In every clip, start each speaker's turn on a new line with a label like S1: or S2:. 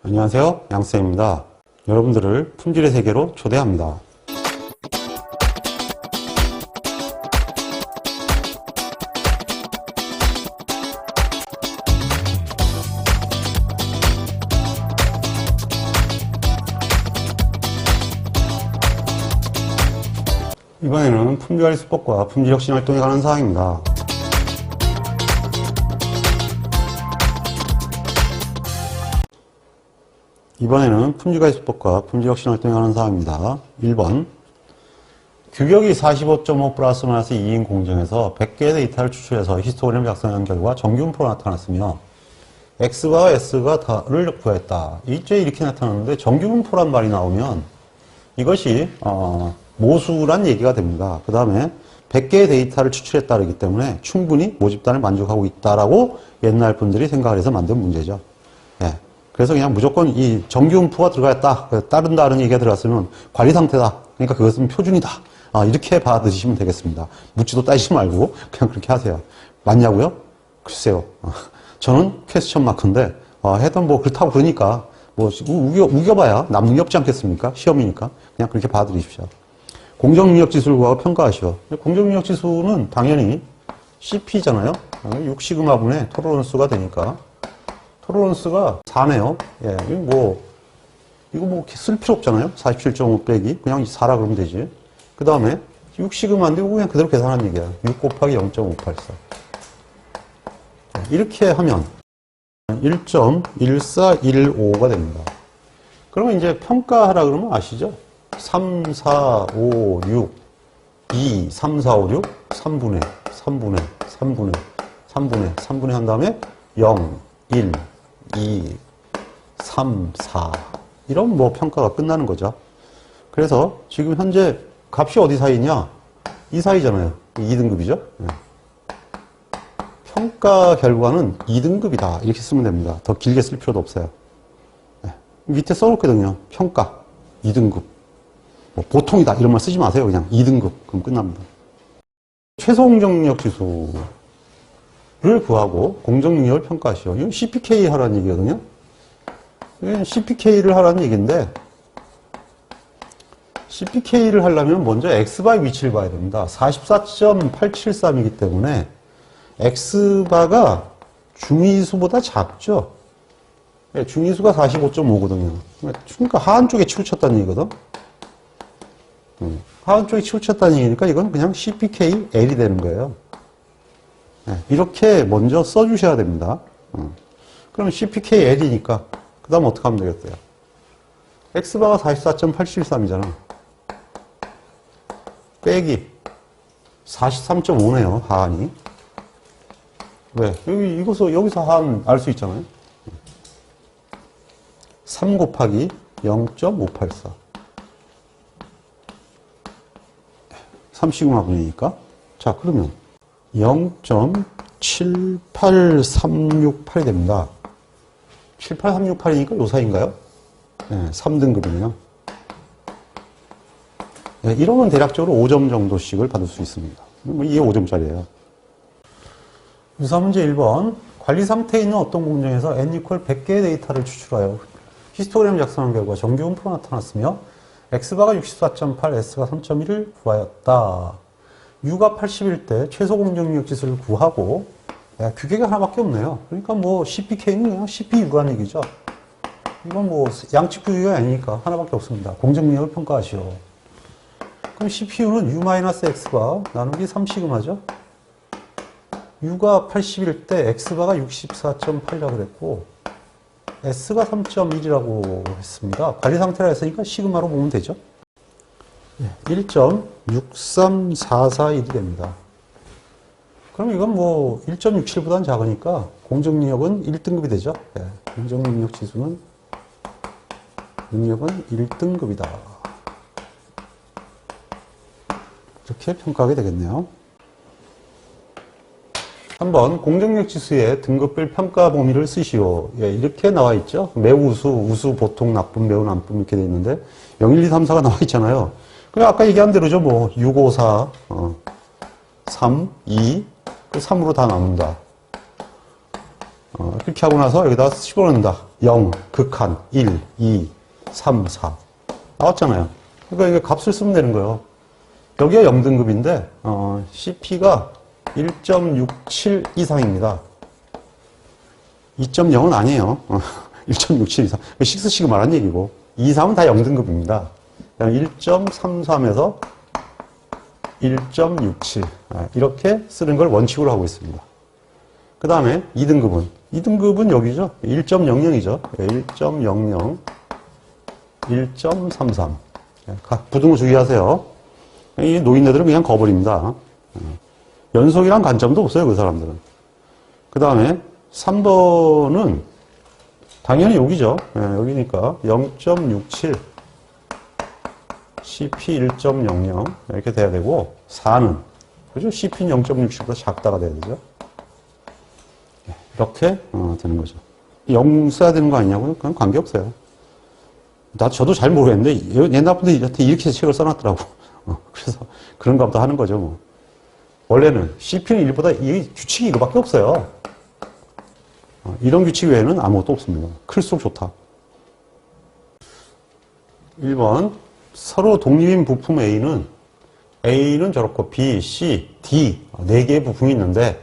S1: 안녕하세요, 양쌤입니다. 여러분들을 품질의 세계로 초대합니다. 이번에는 품질관리 수법과 품질혁신 활동에 관한 사항입니다. 이번에는 품질관리 수법과 품질혁신 활동에 관한 사항입니다. 1번 규격이 45.5 플러스 마이너스 2인 공정에서 100개의 데이터를 추출해서 히스토그램을 작성한 결과 정규분포가 나타났으며 X와 S가를 구했다. 이제 이렇게 나타났는데 정규분포란 말이 나오면 이것이 모수란 얘기가 됩니다. 그 다음에 100개의 데이터를 추출했다 그러기 때문에 충분히 모집단을 만족하고 있다라고 옛날 분들이 생각을 해서 만든 문제죠. 예. 그래서 그냥 무조건 이 정규분포가 들어갔다, 다른 얘기가 들어갔으면 관리 상태다. 그러니까 그것은 표준이다. 이렇게 받아들이시면 되겠습니다. 묻지도 따지지 말고 그냥 그렇게 하세요. 맞냐고요? 글쎄요. 저는 퀘스천 마크인데 해도 뭐 그렇다고 그러니까 뭐 우겨봐야 남는 게 없지 않겠습니까? 시험이니까 그냥 그렇게 받아들이십시오. 공정능력지수를 구하고 평가하시오. 공정능력지수는 당연히 CP잖아요. 6시그마분의 토로런스가 되니까 토로런스가 4네요. 예, 이거 뭐 쓸 필요 없잖아요. 47.5 빼기 그냥 4라 그러면 되지. 그 다음에 6시그마인데 이거 그냥 그대로 계산하는 얘기야. 6 곱하기 0.584. 이렇게 하면 1.1415가 됩니다. 그러면 이제 평가하라 그러면 아시죠? 3, 4, 5, 6, 2, 3, 4, 5, 6, 3분의 한 다음에 0, 1, 2, 3, 4 이런 뭐 평가가 끝나는 거죠. 그래서 지금 현재 값이 어디 사이냐? 이 사이잖아요. 2등급이죠. 평가 결과는 2등급이다. 이렇게 쓰면 됩니다. 더 길게 쓸 필요도 없어요. 밑에 써놓거든요. 평가 2등급. 뭐 보통이다. 이런 말 쓰지 마세요. 그냥 2등급. 그럼 끝납니다. 최소 공정능력 지수를 구하고 공정능력을 평가하시오. 이건 CPK 하라는 얘기거든요. CPK를 하라는 얘기인데 CPK를 하려면 먼저 X바의 위치를 봐야 됩니다. 44.873이기 때문에 X바가 중위수보다 작죠. 중위수가 45.5거든요. 그러니까 하한 쪽에 치우쳤다는 얘기거든. 하한 쪽에 치우쳤다는 얘기니까 이건 그냥 CPK-L이 되는 거예요. 이렇게 먼저 써주셔야 됩니다. 그럼 CPK-L이니까 그 다음 어떻게 하면 되겠어요? X바가 44.873이잖아. 빼기 43.5네요. 하한이. 왜? 여기서 하한 알 수 있잖아요. 3 곱하기 0.584. 3시그마분이니까. 자, 그러면 0.78368이 됩니다. 78368이니까 요 사이인가요? 네, 3등급이네요. 네, 이러면 대략적으로 5점 정도씩을 받을 수 있습니다. 이게 5점짜리예요. 유사 문제 1번. 관리 상태에 있는 어떤 공정에서 n=100개의 데이터를 추출하여 히스토그램을 작성한 결과 정규분포가 나타났으며 X바가 64.8, S가 3.1을 구하였다. U가 80일 때 최소 공정능력 지수를 구하고 규격이 하나밖에 없네요. 그러니까 뭐 CPK는 그냥 CPU라는 얘기죠. 이건 뭐 양측 규격이 아니니까 하나밖에 없습니다. 공정능력을 평가하시오. 그럼 CPU는 U-X바 나누기 3시그마죠. U가 80일 때 X바가 64.8이라고 그랬고 S가 3.1이라고 했습니다. 관리 상태라 했으니까 시그마로 보면 되죠. 1.63441이 됩니다. 그럼 이건 뭐 1.67보다는 작으니까 공정능력은 1등급이 되죠. 공정능력 지수는 능력은 1등급이다. 이렇게 평가하게 되겠네요. 한번 공정력 지수의 등급별 평가 범위를 쓰시오. 이렇게 나와 있죠. 매우 우수, 보통, 나쁨, 매우 나쁨 이렇게 돼 있는데 0, 1, 2, 3, 4가 나와 있잖아요. 그럼 아까 얘기한 대로죠. 뭐 6, 5, 4, 3, 2, 그 3으로 다 나눈다. 그렇게 하고 나서 여기다 집어넣는다. 0, 극한, 1, 2, 3, 4. 나왔잖아요. 그러니까 이게 값을 쓰면 되는 거예요. 여기가 0등급인데, CP가 1.67 이상입니다. 2.0은 아니에요. 1.67 이상. 6 시그마란 얘기고, 2, 3은 다 0등급입니다. 1.33에서 1.67. 이렇게 쓰는 걸 원칙으로 하고 있습니다. 그 다음에 2등급은? 2등급은 여기죠. 1.00이죠. 1.00, 1.33. 부등호 주의하세요. 이 노인네들은 그냥 거버립니다. 연속이란 관점도 없어요, 그 사람들은. 그 다음에 3번은 당연히 여기죠. 여기니까 0.67, CP 1.00 이렇게 돼야 되고, 4는 그죠? CP는 0.67보다 작다가 돼야 되죠. 이렇게 되는 거죠. 0 써야 되는 거 아니냐고요? 그건 관계없어요. 저도 잘 모르겠는데 옛날부터 이렇게 책을 써놨더라고. 그래서 그런가 보다 하는 거죠. 뭐. 원래는 CP는 1보다 이 규칙이 이거밖에 없어요. 이런 규칙 외에는 아무것도 없습니다. 클수록 좋다. 1번 서로 독립인 부품 A는 저렇고 B, C, D 4개의 부품이 있는데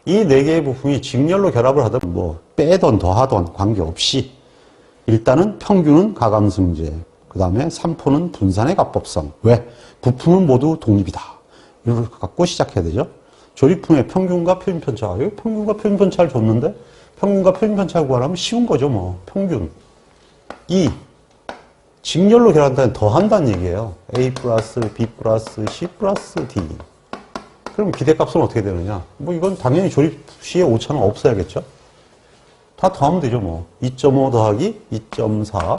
S1: 이 4개의 부품이 직렬로 결합을 하든 뭐 빼던 더하던 관계없이 일단은 평균은 가감승제, 그 다음에 3포는 분산의 가법성. 왜? 부품은 모두 독립이다. 이걸 갖고 시작해야 되죠. 조립품의 평균과 표준편차. 여기 평균과 표준편차를 줬는데 평균과 표준편차를 구하려면 쉬운 거죠. 뭐 평균. 2. 직렬로 결합한다는 더한다는 얘기예요. A 플러스 B 플러스 C 플러스 D. 그럼 기대값은 어떻게 되느냐? 뭐 이건 당연히 조립 시에 오차는 없어야겠죠? 다 더하면 되죠, 뭐. 2.5 더하기 2.4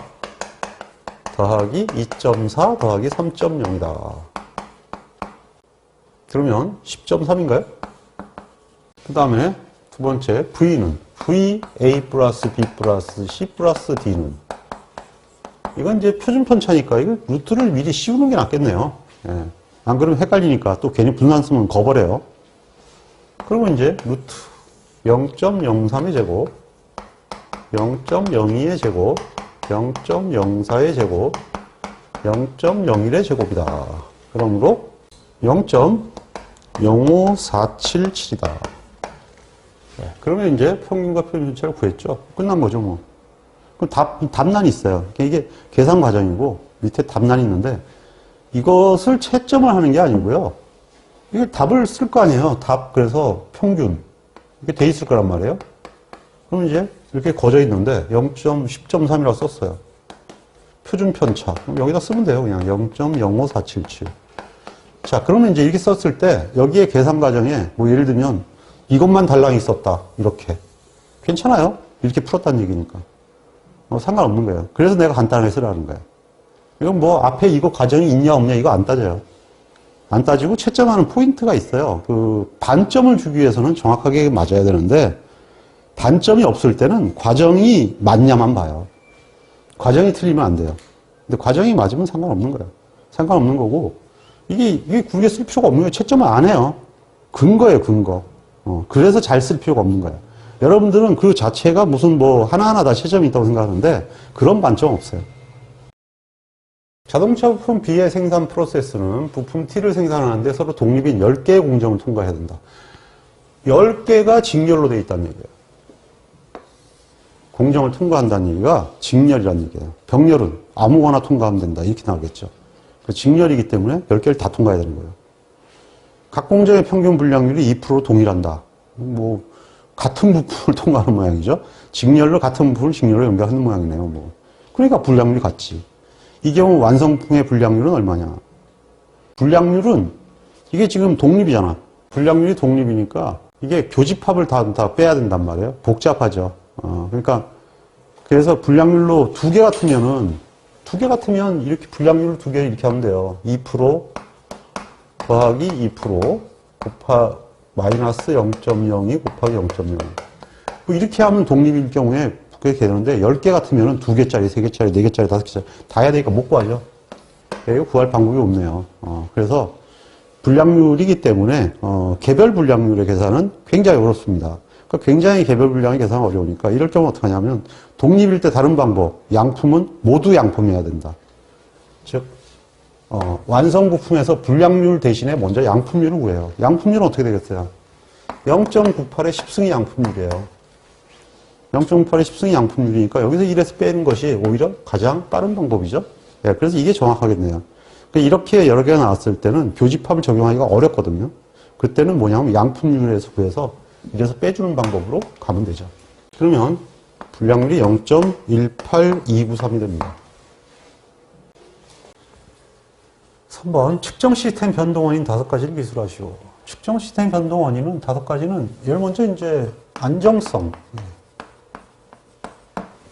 S1: 더하기 2.4 더하기 3.0이다. 그러면 10.3인가요? 그 다음에 두 번째 V는 V A 플러스 B 플러스 C 플러스 D는 이건 이제 표준편차니까 이거 루트를 미리 씌우는 게 낫겠네요. 예. 안 그러면 헷갈리니까 또 괜히 분산 쓰면 거버려요. 그러면 이제 루트 0.03의 제곱, 0.02의 제곱, 0.04의 제곱, 0.01의 제곱이다. 그러므로 0.05477이다. 그러면 이제 평균과 표준차를 구했죠. 끝난 거죠, 뭐. 그럼 답란이 있어요. 이게 계산 과정이고 밑에 답란이 있는데 이것을 채점을 하는 게 아니고요. 이게 답을 쓸 거 아니에요. 답, 그래서 평균. 이렇게 돼 있을 거란 말이에요. 그럼 이제 이렇게 거져 있는데 0.10.3이라고 썼어요. 표준 편차. 그럼 여기다 쓰면 돼요. 그냥 0.05477. 자, 그러면 이제 이렇게 썼을 때 여기에 계산 과정에 뭐 예를 들면 이것만 달랑이 있었다. 이렇게. 괜찮아요. 이렇게 풀었다는 얘기니까. 상관없는 거예요. 그래서 내가 간단하게 쓰라는 거예요. 이건 뭐 앞에 이거 과정이 있냐 없냐 이거 안 따져요. 안 따지고 채점하는 포인트가 있어요. 그 반점을 주기 위해서는 정확하게 맞아야 되는데 반점이 없을 때는 과정이 맞냐만 봐요. 과정이 틀리면 안 돼요. 근데 과정이 맞으면 상관없는 거예요. 상관없는 거고 이게 굳이 쓸 필요가 없는 거예요. 채점을 안 해요. 근거예요, 근거. 그래서 잘 쓸 필요가 없는 거예요. 여러분들은 그 자체가 무슨 뭐 하나하나 다 채점이 있다고 생각하는데 그런 반점 없어요. 자동차 부품 B의 생산 프로세스는 부품 T를 생산하는데 서로 독립인 10개의 공정을 통과해야 된다. 10개가 직렬로 되어 있다는 얘기예요. 공정을 통과한다는 얘기가 직렬이라는 얘기예요. 병렬은 아무거나 통과하면 된다. 이렇게 나오겠죠. 직렬이기 때문에 10개를 다 통과해야 되는 거예요. 각 공정의 평균 분량률이 2% 동일한다. 뭐 같은 부품을 통과하는 모양이죠. 직렬로 같은 부품을 직렬로 연결하는 모양이네요. 뭐. 그러니까 분량률이 같지. 이 경우 완성품의 분량률은 얼마냐? 분량률은 이게 지금 독립이잖아. 분량률이 독립이니까 이게 교집합을 다 빼야 된단 말이에요. 복잡하죠. 그러니까 그래서 분량률로 두 개 같으면 이렇게 분량률 두 개 이렇게 하면 돼요. 2% 더하기 2% 마이너스 0.02 곱하기 0.0. 뭐 이렇게 하면 독립일 경우에 그렇게 되는데 10개 같으면 2개짜리, 3개짜리, 4개짜리, 5개짜리 다 해야 되니까 못 구하죠. 이거 구할 방법이 없네요. 그래서 분량률이기 때문에 개별 분량률의 계산은 굉장히 어렵습니다. 그러니까 굉장히 개별 분량이 계산이 어려우니까 이럴 경우 어떻게 하냐면 독립일 때 다른 방법, 양품은 모두 양품이어야 된다. 즉 완성 부품에서 분량률 대신에 먼저 양품률을 구해요. 양품률은 어떻게 되겠어요? 0.98의 10승이 양품률이에요. 0.98의 10승이 양품률이니까 여기서 1에서 빼는 것이 오히려 가장 빠른 방법이죠. 네, 그래서 이게 정확하겠네요. 이렇게 여러 개가 나왔을 때는 교집합을 적용하기가 어렵거든요. 그때는 뭐냐면 양품률에서 구해서 이래서 빼주는 방법으로 가면 되죠. 그러면 분량률이 0.18293이 됩니다. 3번 측정 시스템 변동 원인 5가지를 기술하시오. 측정 시스템 변동 원인은 5가지는 제일 먼저 이제 안정성.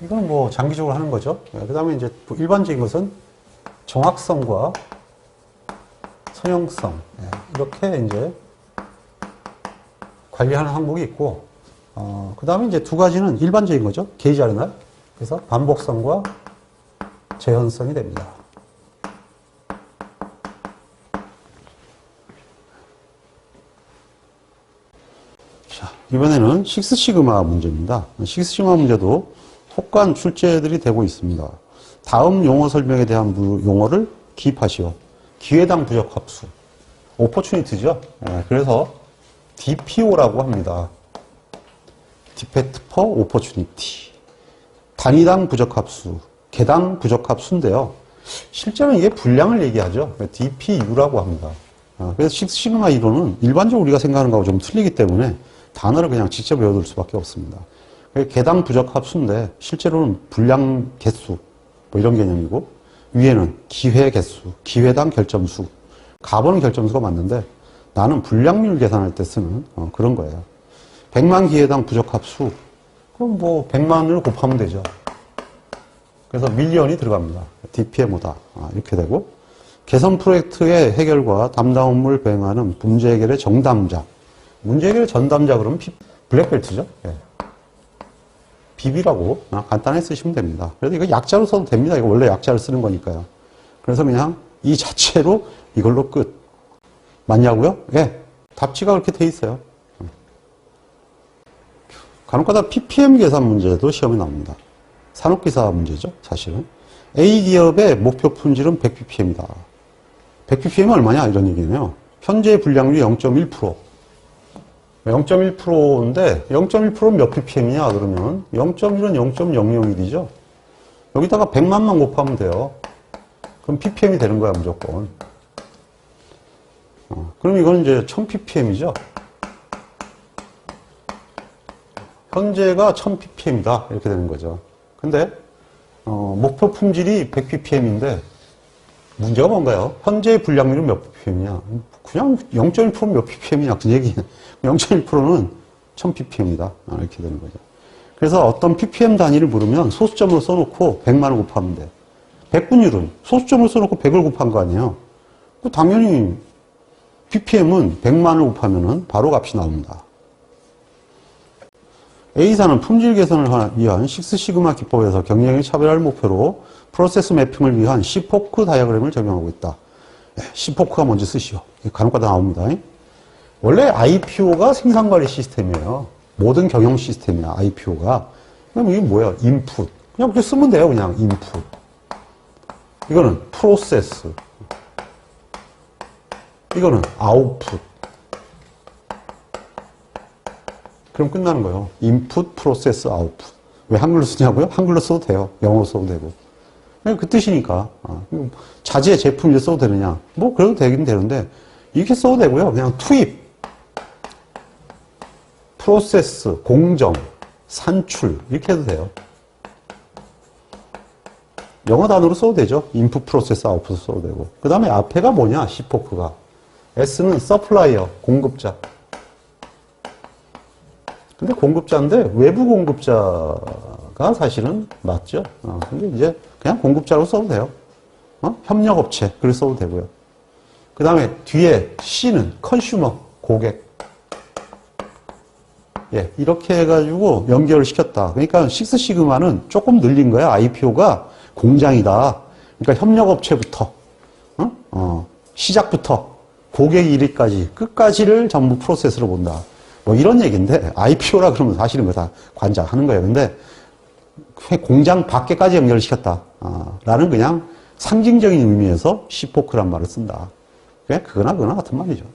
S1: 이건 뭐 장기적으로 하는 거죠. 그 다음에 이제 일반적인 것은 정확성과 선형성. 이렇게 이제 관리하는 항목이 있고, 그 다음에 이제 2가지는 일반적인 거죠. 게이지 아레나. 그래서 반복성과 재현성이 됩니다. 자, 이번에는 식스시그마 문제입니다. 식스시그마 문제도 혹관 출제들이 되고 있습니다. 다음 용어 설명에 대한 용어를 기입하시오. 기회당 부적합수. 오퍼추니티죠. 그래서 DPO라고 합니다. Defect per Opportunity. 단위당 부적합수, 개당 부적합수인데요. 실제로는 이게 분량을 얘기하죠. DPU라고 합니다. 그래서 식스시그마 이론은 일반적으로 우리가 생각하는 거하고 좀 틀리기 때문에 단어를 그냥 직접 외워둘 수밖에 없습니다. 개당 부적합수인데 실제로는 분량 개수 뭐 이런 개념이고, 위에는 기회 개수, 기회당 결점수, 가번 결점수가 맞는데 나는 분량률 계산할 때 쓰는 그런 거예요. 100만 기회당 부적합수, 그럼 뭐 100만을 곱하면 되죠. 그래서 밀리언이 들어갑니다. DPM보다 이렇게 되고, 개선 프로젝트의 해결과 담당 업무를 병행하는 문제 해결의 정담자. 문제 해결의 전담자 그러면 블랙벨트죠. 예. BB라고 간단하게 쓰시면 됩니다. 그래서 이거 약자로 써도 됩니다. 이거 원래 약자를 쓰는 거니까요. 그래서 그냥 이 자체로 이걸로 끝. 맞냐고요? 예. 답지가 그렇게 돼 있어요. 간혹가다 PPM 계산 문제도 시험에 나옵니다. 산업기사 문제죠, 사실은. A기업의 목표 품질은 100ppm이다. 100ppm이 얼마냐? 이런 얘기네요. 현재 분량률이 0.1%. 0.1%인데 0.1%는 몇 ppm이냐? 그러면 0.1은 0.001이죠. 여기다가 100만만 곱하면 돼요. 그럼 ppm이 되는 거야, 무조건. 그럼 이건 이제 1000ppm이죠. 현재가 1000ppm이다. 이렇게 되는 거죠. 근데 목표 품질이 100ppm인데 문제가 뭔가요? 현재 분량률은 몇 ppm이냐? 그냥 0.1%는 몇 ppm이냐? 그 얘기예요. 0.1%는 1000ppm이다. 이렇게 되는 거죠. 그래서 어떤 ppm 단위를 물으면 소수점으로 써놓고 100만을 곱하면 돼. 100분율은 소수점으로 써놓고 100을 곱한 거 아니에요? 당연히 ppm은 100만을 곱하면 바로 값이 나옵니다. A사는 품질 개선을 위한 식스시그마 기법에서 경쟁을 차별할 목표로 프로세스 매핑을 위한 C포크 다이어그램을 적용하고 있다. C포크가 먼저 쓰시오. 간혹가다 나옵니다. 원래 IPO가 생산관리 시스템이에요. 모든 경영 시스템이야, IPO가. 그럼 이게 뭐야? 인풋. 그냥 그렇게 쓰면 돼요, 그냥 인풋. 이거는 프로세스. 이거는 아웃풋. 그럼 끝나는 거예요. 인풋, 프로세스, 아웃풋. 왜 한글로 쓰냐고요? 한글로 써도 돼요. 영어로 써도 되고. 그냥 그 뜻이니까. 자재 제품 이제 써도 되느냐? 뭐, 그래도 되긴 되는데, 이렇게 써도 되고요. 그냥 투입, 프로세스, 공정, 산출, 이렇게 해도 돼요. 영어 단어로 써도 되죠. 인풋, 프로세스, 아웃풋 써도 되고. 그 다음에 앞에가 뭐냐? C포크가. S는 서플라이어, 공급자. 근데 공급자인데 외부 공급자가 사실은 맞죠. 근데 이제 그냥 공급자로 써도 돼요. 협력업체 그렇게 써도 되고요. 그 다음에 뒤에 C는 컨슈머, 고객. 예, 이렇게 해가지고 연결을 시켰다. 그러니까 식스시그마는 조금 늘린 거야. IPO가 공장이다. 그러니까 협력업체부터 시작부터 고객 1위까지 끝까지를 전부 프로세스로 본다. 뭐 이런 얘기인데, IPO라 그러면 사실은 그거 다 관장하는 거예요. 근데 공장 밖에까지 연결을 시켰다. 라는 그냥 상징적인 의미에서 시포크란 말을 쓴다. 그거나 같은 말이죠.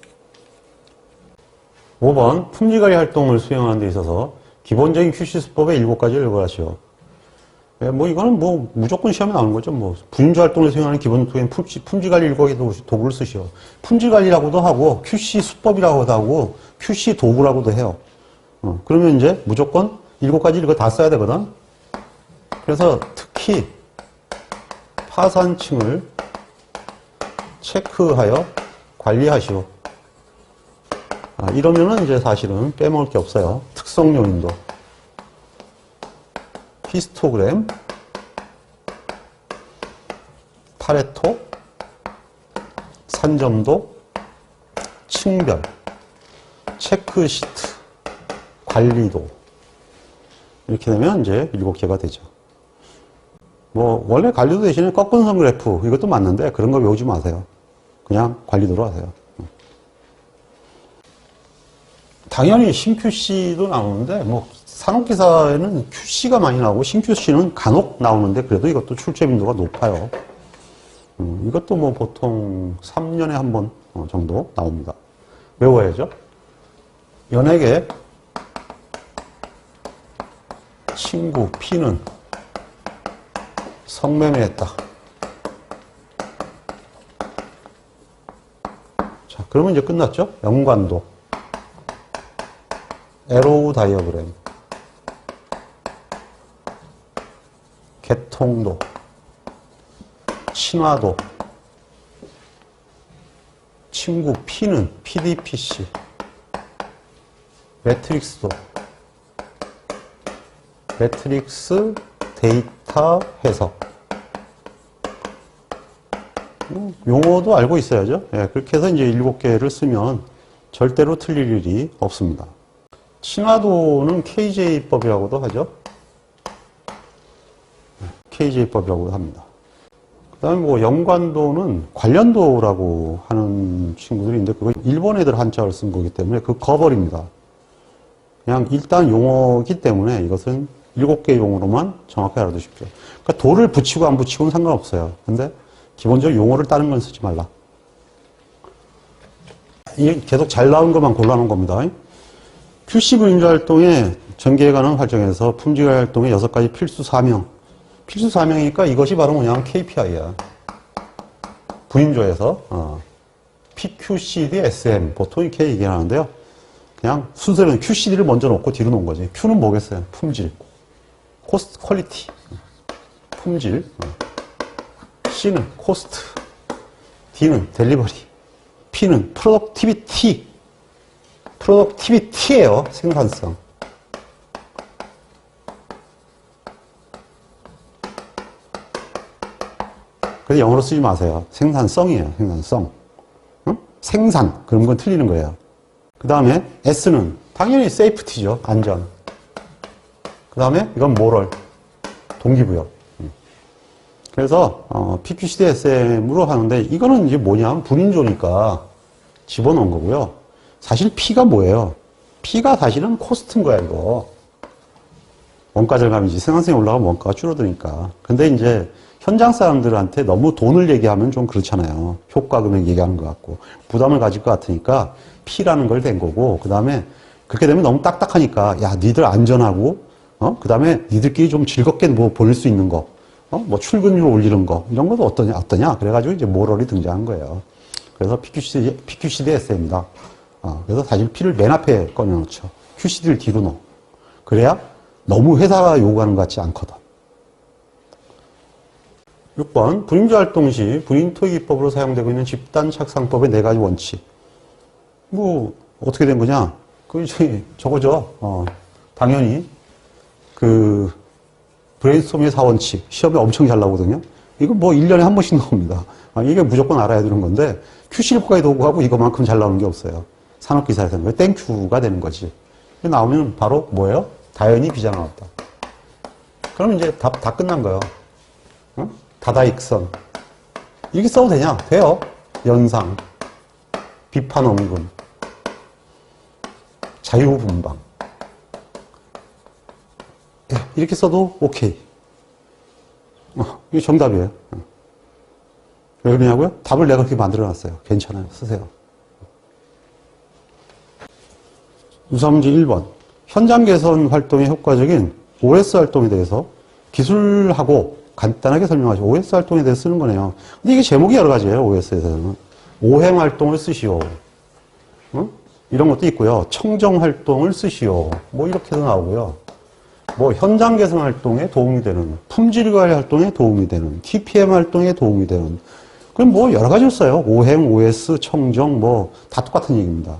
S1: 5번, 품질관리 활동을 수행하는 데 있어서 기본적인 QC 수법의 7가지를 읽어라시오. 뭐 이거는 뭐 무조건 시험에 나오는 거죠. 뭐 분임조 활동을 수행하는 기본 도구인 품질관리 7가지 도구를 쓰시오. 품질관리라고도 하고 QC 수법이라고도 하고 QC 도구라고도 해요. 그러면 이제 무조건 7가지 이거 다 써야 되거든. 그래서 특히 파산층을 체크하여 관리하시오. 이러면은 이제 사실은 빼먹을 게 없어요. 특성 요인도, 히스토그램, 파레토, 산점도, 층별, 체크시트, 관리도. 이렇게 되면 이제 7개가 되죠. 뭐, 원래 관리도 대신에 꺾은선 그래프, 이것도 맞는데 그런 거 외우지 마세요. 그냥 관리도로 하세요. 당연히 신QC도 나오는데, 뭐, 산업기사에는 QC가 많이 나오고, 신QC는 간혹 나오는데, 그래도 이것도 출제 빈도가 높아요. 이것도 뭐 보통 3년에 한 번 정도 나옵니다. 외워야죠. 연예계 친구 P는 성매매했다. 자, 그러면 이제 끝났죠? 연관도, 에로우 다이어그램, 개통도, 친화도, 친구 P는 PDPC, 매트릭스도, 매트릭스 데이터 해석. 용어도 알고 있어야죠. 예, 그렇게 해서 이제 7개를 쓰면 절대로 틀릴 일이 없습니다. 친화도는 KJ법이라고도 하죠. KJ법이라고도 합니다. 그 다음에 뭐 연관도는 관련도라고 하는 친구들이 있는데 그거 일본 애들 한자를 쓴 거기 때문에 그거 거버립니다. 그냥 일단 용어이기 때문에 이것은 7개 용어로만 정확하게 알아두십시오. 그러니까 도를 붙이고 안 붙이고는 상관없어요. 근데 기본적으로 용어를 다른 건 쓰지 말라. 이게 계속 잘 나온 것만 골라놓은 겁니다. QC 분임조 활동의 전개에 관한 활동에서 품질 활동의 6가지 필수 사명. 필수 사명이니까 이것이 바로 뭐냐면 KPI야. 분임조에서 PQCD, SM 보통 이렇게 얘기하는데요. 그냥 순서는 QCD를 먼저 놓고 뒤로 놓은 거지. Q는 뭐겠어요? 품질, 코스트, 퀄리티, 품질. C는 코스트, D는 델리버리, P는 프로덕티비티. 프로덕티비티예요. 생산성. 그래서 영어로 쓰지 마세요. 생산성이에요. 생산성. 응? 생산. 그런 건 틀리는 거예요. 그 다음에 S는 당연히 세이프티죠. 안전. 그 다음에 이건 모럴. 동기부여. 그래서 PQCD SM으로 하는데 이거는 이제 뭐냐면 분인조니까 집어넣은 거고요. 사실 P가 뭐예요? P가 사실은 코스트인 거야, 이거. 원가 절감이지. 생산성이 올라가면 원가가 줄어드니까. 근데 이제 현장 사람들한테 너무 돈을 얘기하면 좀 그렇잖아요. 효과 금액 얘기하는 것 같고. 부담을 가질 것 같으니까 P라는 걸 댄 거고, 그 다음에 그렇게 되면 너무 딱딱하니까, 야, 니들 안전하고, 그 다음에 니들끼리 좀 즐겁게 뭐 보낼 수 있는 거, 뭐 출근율 올리는 거, 이런 것도 어떠냐? 그래가지고 이제 모럴이 등장한 거예요. 그래서 PQCD SM입니다. 그래서 사실 P를 맨 앞에 꺼내놓죠. QCD를 뒤로 넣어. 그래야 너무 회사가 요구하는 것 같지 않거든. 6번, 분임조 활동 시 분임토익 기법으로 사용되고 있는 집단 착상법의 4가지 원칙. 뭐, 어떻게 된 거냐? 저거죠. 당연히, 브레인스토밍의 4원칙. 시험에 엄청 잘 나오거든요. 이거 뭐 1년에 한 번씩 나옵니다. 이게 무조건 알아야 되는 건데, QC법과의 도구하고 이거만큼 잘 나오는 게 없어요. 산업기사에서는. 땡큐가 되는 거지. 나오면 바로 뭐예요? 다연히 비자 나왔다. 그럼 이제 다 끝난 거예요. 다다익선. 이렇게 써도 되냐? 돼요. 연상, 비판 언금, 자유분방. 예, 이렇게 써도 오케이. 이게 정답이에요. 왜 그러냐고요? 답을 내가 그렇게 만들어놨어요. 괜찮아요. 쓰세요. 유사문제 1번. 현장 개선 활동에 효과적인 OS 활동에 대해서 기술하고 간단하게 설명하시오. OS 활동에 대해서 쓰는 거네요. 근데 이게 제목이 여러 가지예요. OS에서는. 오행 활동을 쓰시오. 이런 것도 있고요. 청정 활동을 쓰시오. 뭐 이렇게도 나오고요. 뭐 현장 개선 활동에 도움이 되는, 품질 관리 활동에 도움이 되는, TPM 활동에 도움이 되는. 그럼 뭐 여러 가지를 써요. 오행, OS, 청정 뭐 다 똑같은 얘기입니다.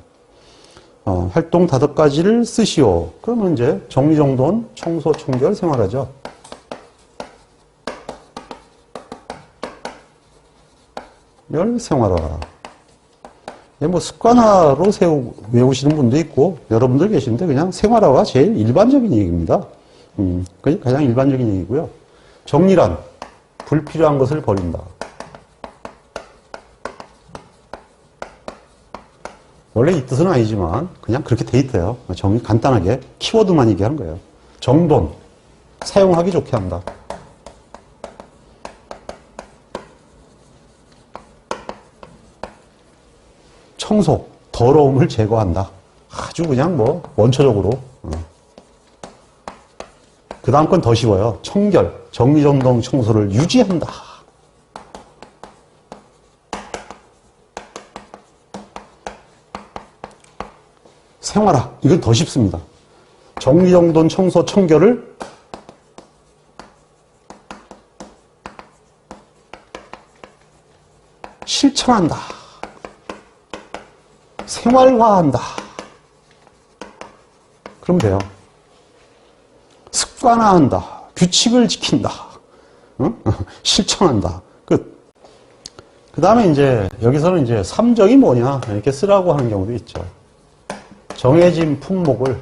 S1: 활동 5가지를 쓰시오. 그러면 이제 정리정돈, 청소, 청결, 생활하죠. 열 생활화. 뭐 습관화로 외우시는 분도 있고 여러분들 계신데 그냥 생활화가 제일 일반적인 얘기입니다. 그게 가장 일반적인 얘기고요. 정리란 불필요한 것을 버린다. 원래 이 뜻은 아니지만 그냥 그렇게 돼 있대요. 정리 간단하게 키워드만 얘기하는 거예요. 정돈 사용하기 좋게 한다. 청소, 더러움을 제거한다. 아주 그냥 뭐 원초적으로. 그 다음 건 더 쉬워요. 청결, 정리정돈 청소를 유지한다. 생활화, 이건 더 쉽습니다. 정리정돈 청소 청결을 실천한다. 생활화한다. 그러면 돼요. 습관화한다. 규칙을 지킨다. 실천한다. 끝. 그 다음에 이제 여기서는 이제 삼정이 뭐냐 이렇게 쓰라고 하는 경우도 있죠. 정해진 품목을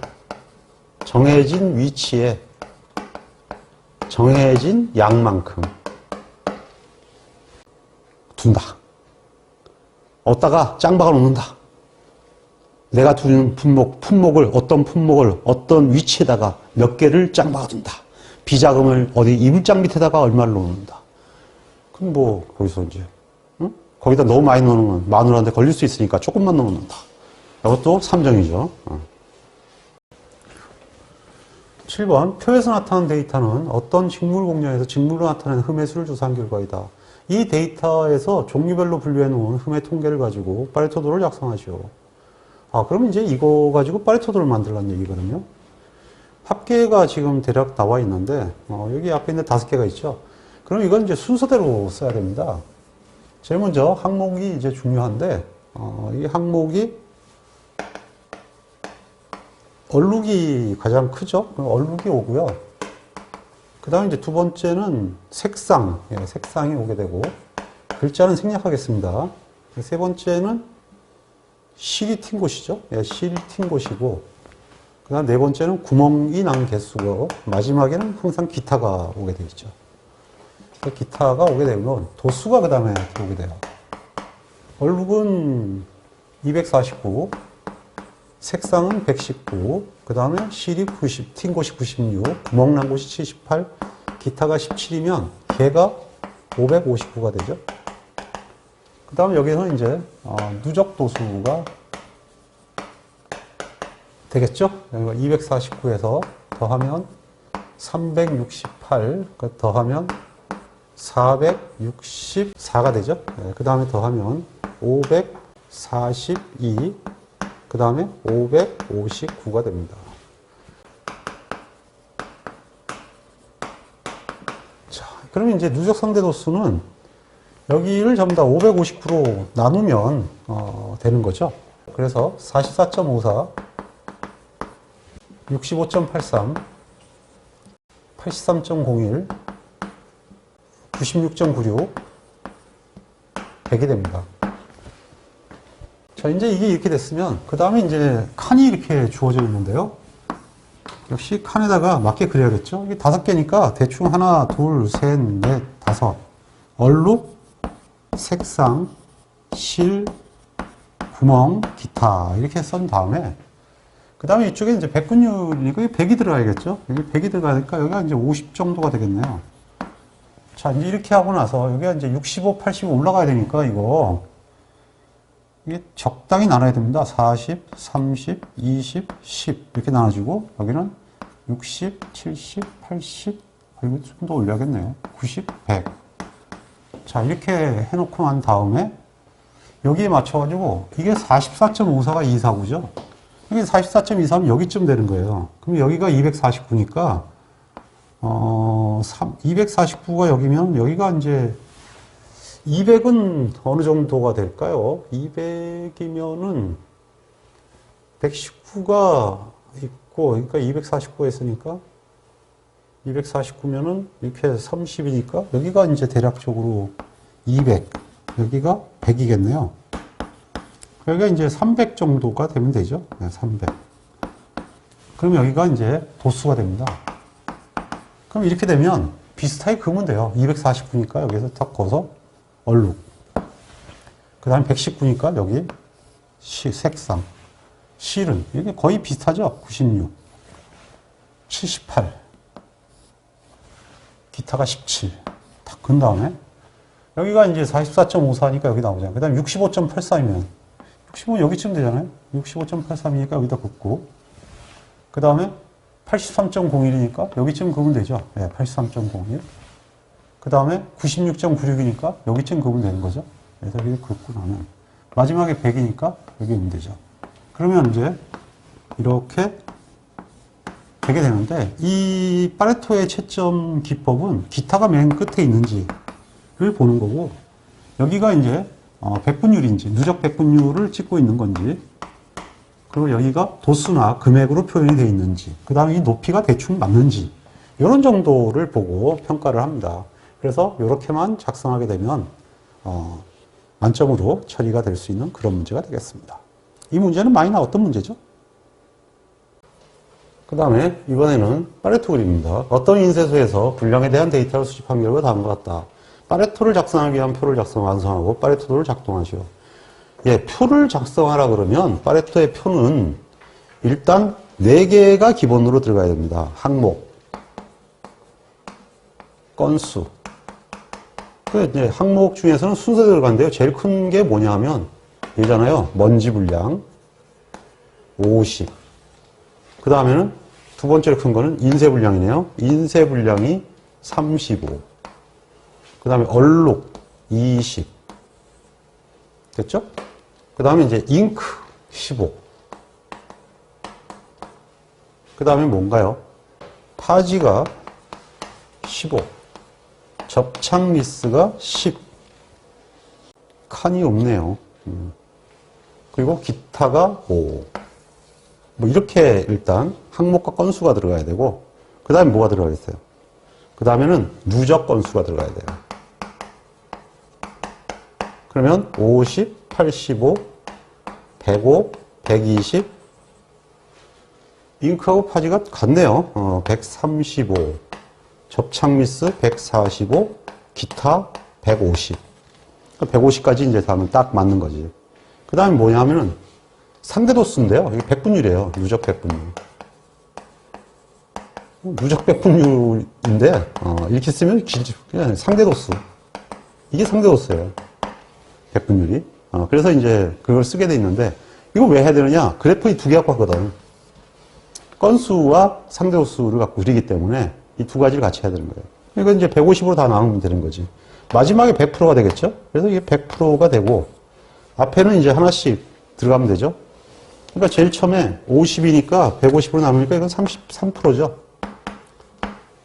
S1: 정해진 위치에 정해진 양만큼 둔다. 얻다가 짱박아 놓는다. 내가 두는 품목을 어떤 위치에다가 몇 개를 짱박아 둔다. 비자금을 어디 이불장 밑에다가 얼마를 놓는다. 그럼 뭐 거기서 이제 거기다 너무 많이 넣으면 마누라한테 걸릴 수 있으니까 조금만 넣는다. 이것도 삼정이죠. 7번 표에서 나타난 데이터는 어떤 직물 공략에서 직물로 나타나는 흠의 수를 조사한 결과이다. 이 데이터에서 종류별로 분류해 놓은 흠의 통계를 가지고 파레토도를 작성하시오. 그러면 이제 이거 가지고 파레토도를 만들라는 얘기거든요. 합계가 지금 대략 나와 있는데, 여기 앞에 있는 5개가 있죠. 그럼 이건 이제 순서대로 써야 됩니다. 제일 먼저 항목이 이제 중요한데, 이 항목이 얼룩이 가장 크죠? 얼룩이 오고요. 그 다음에 이제 두 번째는 색상, 색상이 오게 되고, 글자는 생략하겠습니다. 세 번째는 실이 튄 곳이죠. 실이 튄 곳이고, 그 다음 네 번째는 구멍이 난 개수고, 마지막에는 항상 기타가 오게 되어 있죠. 기타가 오게 되면 도수가 그 다음에 들어오게 돼요. 얼룩은 249, 색상은 119, 그 다음에 실이 90, 튄 곳이 96, 구멍 난 곳이 78, 기타가 17이면 걔가 559가 되죠. 그 다음에 여기서는 이제 누적 도수가 되겠죠. 249에서 더하면 368, 더하면 464가 되죠. 그 다음에 더하면 542, 그 다음에 559가 됩니다. 자, 그러면 이제 누적 상대 도수는 여기를 전부 다 559로 나누면 되는 거죠. 그래서 44.54, 65.83, 83.01, 96.96, 100이 됩니다. 자, 이제 이게 이렇게 됐으면, 그 다음에 이제 칸이 이렇게 주어져 있는데요. 역시 칸에다가 맞게 그려야겠죠. 이게 5개니까 대충 하나, 둘, 셋, 넷, 다섯. 얼룩, 색상, 실, 구멍, 기타. 이렇게 쓴 다음에, 그 다음에 이쪽에 이제 백분율이니까 100이 들어가야겠죠? 여기 100이 들어가니까 여기가 이제 50 정도가 되겠네요. 자, 이제 이렇게 하고 나서 여기가 이제 65, 80 올라가야 되니까 이게 적당히 나눠야 됩니다. 40, 30, 20, 10 이렇게 나눠지고 여기는 60, 70, 80 이거 좀 더 올려야겠네요. 90, 100. 자, 이렇게 해놓고 난 다음에 여기에 맞춰가지고 이게 44.54가 249죠. 이게 44.23은 여기쯤 되는 거예요. 그럼 여기가 249니까 249가 여기면 여기가 이제 200은 어느 정도가 될까요? 200이면은 119가 있고 그러니까 249가 있으니까 249면은 이렇게 30이니까 여기가 이제 대략적으로 200 여기가 100이겠네요. 여기가 이제 300 정도가 되면 되죠. 네, 300. 그럼 여기가 이제 도수가 됩니다. 그럼 이렇게 되면 비슷하게 그으면 돼요. 249니까 여기서 딱 거서 얼룩. 그 다음에 119니까 여기 색상. 실은 이게 거의 비슷하죠. 96, 78, 기타가 17. 딱 그은 다음에 여기가 이제 44.54니까 여기 나오잖아요. 그 다음에 65.83이면 65 여기쯤 되잖아요. 65.83이니까 여기다 긋고 그 다음에 83.01이니까 여기쯤 그으면 되죠. 네, 83.01. 그 다음에 96.96이니까 여기쯤 그으면 되는 거죠. 그래서 여기 긋고 나면 마지막에 100이니까 여기 오면 되죠. 그러면 이제 이렇게 되게 되는데 이 파레토의 채점 기법은 기타가 맨 끝에 있는지를 보는 거고 여기가 이제 백분율인지 누적 백분율을 찍고 있는 건지 그리고 여기가 도수나 금액으로 표현이 되어 있는지 그 다음에 이 높이가 대충 맞는지 이런 정도를 보고 평가를 합니다. 그래서 이렇게만 작성하게 되면 만점으로 처리가 될 수 있는 그런 문제가 되겠습니다. 이 문제는 많이 나왔던 문제죠. 그 다음에 이번에는 파레토 그림입니다. 어떤 인쇄소에서 분량에 대한 데이터를 수집한 결과 다음과 같다. 파레토를 작성하기 위한 표를 완성하고 파레토를 작동하시오. 예, 표를 작성하라 그러면 파레토의 표는 일단 4개가 기본으로 들어가야 됩니다. 항목, 건수. 이제 항목 중에서는 순서대로 들어가는데요. 제일 큰 게 뭐냐 하면 이잖아요. 먼지 분량 50. 그 다음에는 두 번째로 큰 거는 인쇄 분량이네요. 인쇄 분량이 35. 그 다음에 얼룩 20. 됐죠? 그 다음에 이제 잉크 15. 그 다음에 뭔가요? 파지가 15. 접착 미스가 10. 칸이 없네요. 그리고 기타가 5. 뭐 이렇게 일단 항목과 건수가 들어가야 되고 그 다음에 뭐가 들어가겠어요? 그 다음에는 누적 건수가 들어가야 돼요. 그러면 50, 85, 105, 120 잉크하고 파지가 같네요. 135 접착 미스 145 기타 150 150까지 이제 다음은 딱 맞는 거지. 그 다음에 뭐냐 하면은 상대도수인데요. 이게 백분율이에요. 누적 백분율. 누적 백분율인데, 이렇게 쓰면 그냥 상대도수. 이게 상대도수예요. 백분율이. 그래서 이제 그걸 쓰게 돼 있는데, 이거 왜 해야 되느냐? 그래프 두 개 갖고 왔거든. 건수와 상대도수를 갖고 그리기 때문에 이 두 가지를 같이 해야 되는 거예요. 이건 이제 150으로 다 나누면 되는 거지. 마지막에 100%가 되겠죠? 그래서 이게 100%가 되고, 앞에는 이제 하나씩 들어가면 되죠? 그러니까 제일 처음에 50이니까 150으로 나누니까 이건 33%죠.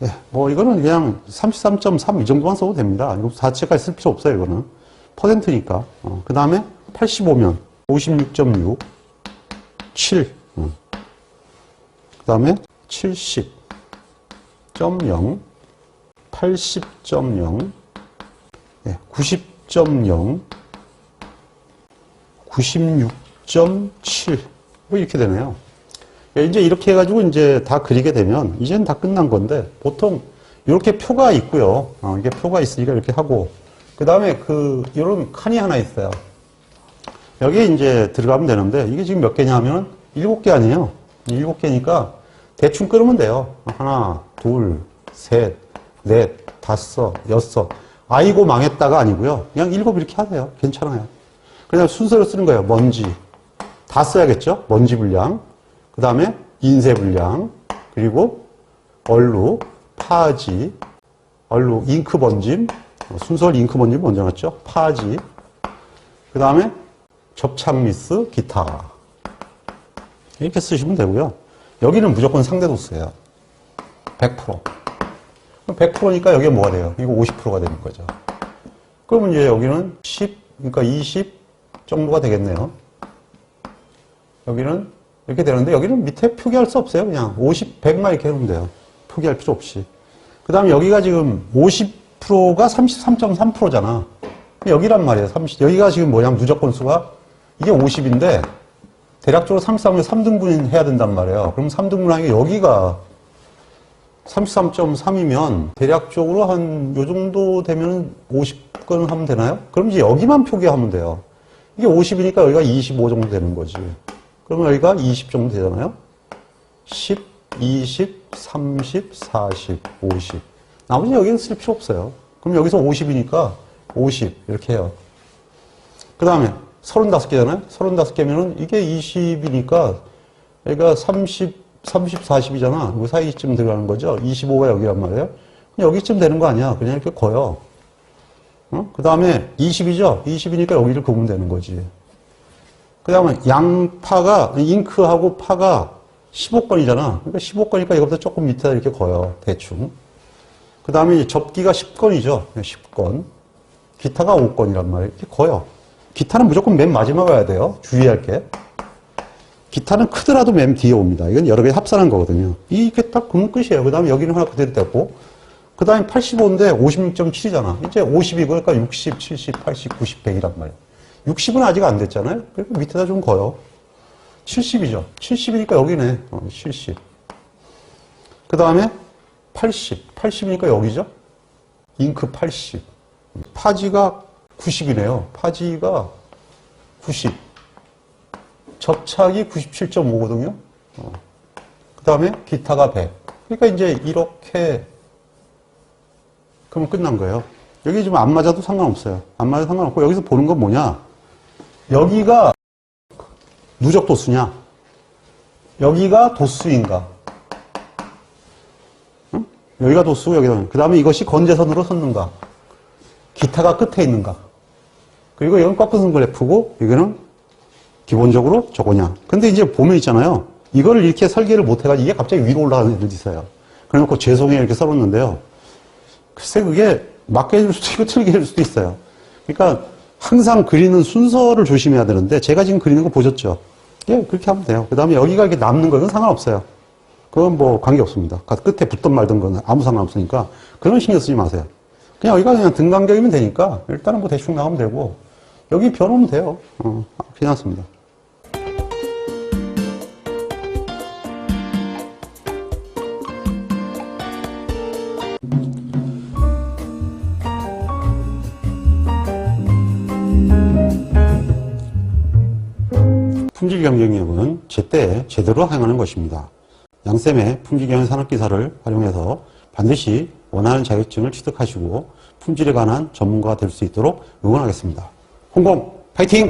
S1: 예, 뭐 이거는 그냥 33.3 이 정도만 써도 됩니다. 이거 자체까지 쓸 필요 없어요, 이거는. 퍼센트니까. 그 다음에 85면 56.6, 7. 그 다음에 70.0, 80.0, 예, 90.0, 96.7. 뭐 이렇게 되네요. 이제 이렇게 해가지고 이제 다 그리게 되면 이제는 다 끝난 건데 보통 이렇게 표가 있고요. 이게 표가 있으니까 이렇게 하고 그 다음에 이런 칸이 하나 있어요. 여기에 이제 들어가면 되는데 이게 지금 몇 개냐 하면 7개 아니에요. 7개니까 대충 끊으면 돼요. 하나, 둘, 셋, 넷, 다섯, 여섯. 아이고 망했다가 아니고요. 그냥 7 이렇게 하세요. 괜찮아요. 그냥 순서로 쓰는 거예요. 먼지. 다 써야겠죠? 먼지 분량. 그 다음에 인쇄 분량. 그리고 얼룩, 파지, 얼룩, 잉크 번짐. 순서를 잉크 번짐 먼저 놨죠? 파지. 그 다음에 접착 미스, 기타. 이렇게 쓰시면 되고요. 여기는 무조건 상대 도수예요. 100%. 100%니까 여기에 뭐가 돼요? 이거 50%가 되는 거죠. 그러면 이제 여기는 10, 그러니까 20 정도가 되겠네요. 여기는 이렇게 되는데 여기는 밑에 표기할 수 없어요. 그냥 50, 100만 이렇게 해놓으면 돼요. 표기할 필요 없이. 그 다음에 여기가 지금 50%가 33.3%잖아. 여기란 말이에요. 30. 여기가 지금 뭐냐면 누적 수가 이게 50인데 대략적으로 33을 3등분 해야 된단 말이에요. 그럼 3등분 하는 게 여기가 33.3이면 대략적으로 한 요 정도 되면 50건 하면 되나요? 그럼 이제 여기만 표기하면 돼요. 이게 50이니까 여기가 25 정도 되는 거지. 그러면 여기가 20 정도 되잖아요. 10, 20, 30, 40, 50. 나머지 여기는 쓸 필요 없어요. 그럼 여기서 50이니까 50 이렇게 해요. 그 다음에 35개잖아요. 35개면은 이게 20이니까 여기가 30, 40이잖아. 그 사이쯤 들어가는 거죠. 25가 여기란 말이에요. 여기쯤 되는 거 아니야. 그냥 이렇게 커요. 그 다음에 20이죠. 20이니까 여기를 그으면 되는 거지. 그 다음에 양파가, 잉크하고 파가 15건이잖아. 그러니까 15건이니까 이것보다 조금 밑에다 이렇게 거요. 대충. 그 다음에 접기가 10건이죠. 10건. 기타가 5건이란 말이에요. 이렇게 거요. 기타는 무조건 맨 마지막에 와야 돼요. 주의할 게. 기타는 크더라도 맨 뒤에 옵니다. 이건 여러 개 합산한 거거든요. 이게 딱 그러면 끝이에요. 그 다음에 여기는 하나 그대로 떼고, 그 다음에 85인데 56.7이잖아. 이제 50이 그러니까 60, 70, 80, 90, 100이란 말이에요. 60은 아직 안 됐잖아요. 그러니까 밑에다 좀 거요. 70이죠. 70이니까 여기네. 70. 그 다음에 80. 80이니까 여기죠. 잉크 80. 파지가 90이네요. 파지가 90. 접착이 97.5거든요. 그 다음에 기타가 100. 그러니까 이제 이렇게 그러면 끝난 거예요. 여기 좀 안 맞아도 상관없어요. 안 맞아도 상관없고 여기서 보는 건 뭐냐. 여기가 누적 도수냐. 여기가 도수인가. 응? 여기가 도수고 여기가. 그 다음에 이것이 건재선으로 섰는가. 기타가 끝에 있는가. 그리고 이건 꺾은 그래프고 이거는 기본적으로 저거냐. 근데 이제 보면 있잖아요. 이거를 이렇게 설계를 못해가지고 이게 갑자기 위로 올라가는 애들도 있어요. 그래놓고 죄송해요 이렇게 써놓는데요. 글쎄 그게 맞게 해줄 수도 있고 틀리게 해줄 수도 있어요. 그러니까 항상 그리는 순서를 조심해야 되는데 제가 지금 그리는 거 보셨죠? 예, 그렇게 하면 돼요. 그 다음에 여기가 이렇게 남는 거 이건 상관없어요. 그건 뭐 관계없습니다. 끝에 붙든 말든 건 아무 상관없으니까 그런 신경 쓰지 마세요. 그냥 여기가 그냥 등 간격이면 되니까 일단은 뭐 대충 나가면 되고 여기 벼놓으면 돼요. 괜찮습니다. 품질 경쟁력은 제때 제대로 행하는 것입니다. 양쌤의 품질 경영 산업기사를 활용해서 반드시 원하는 자격증을 취득하시고 품질에 관한 전문가가 될 수 있도록 응원하겠습니다. 홍콩 파이팅!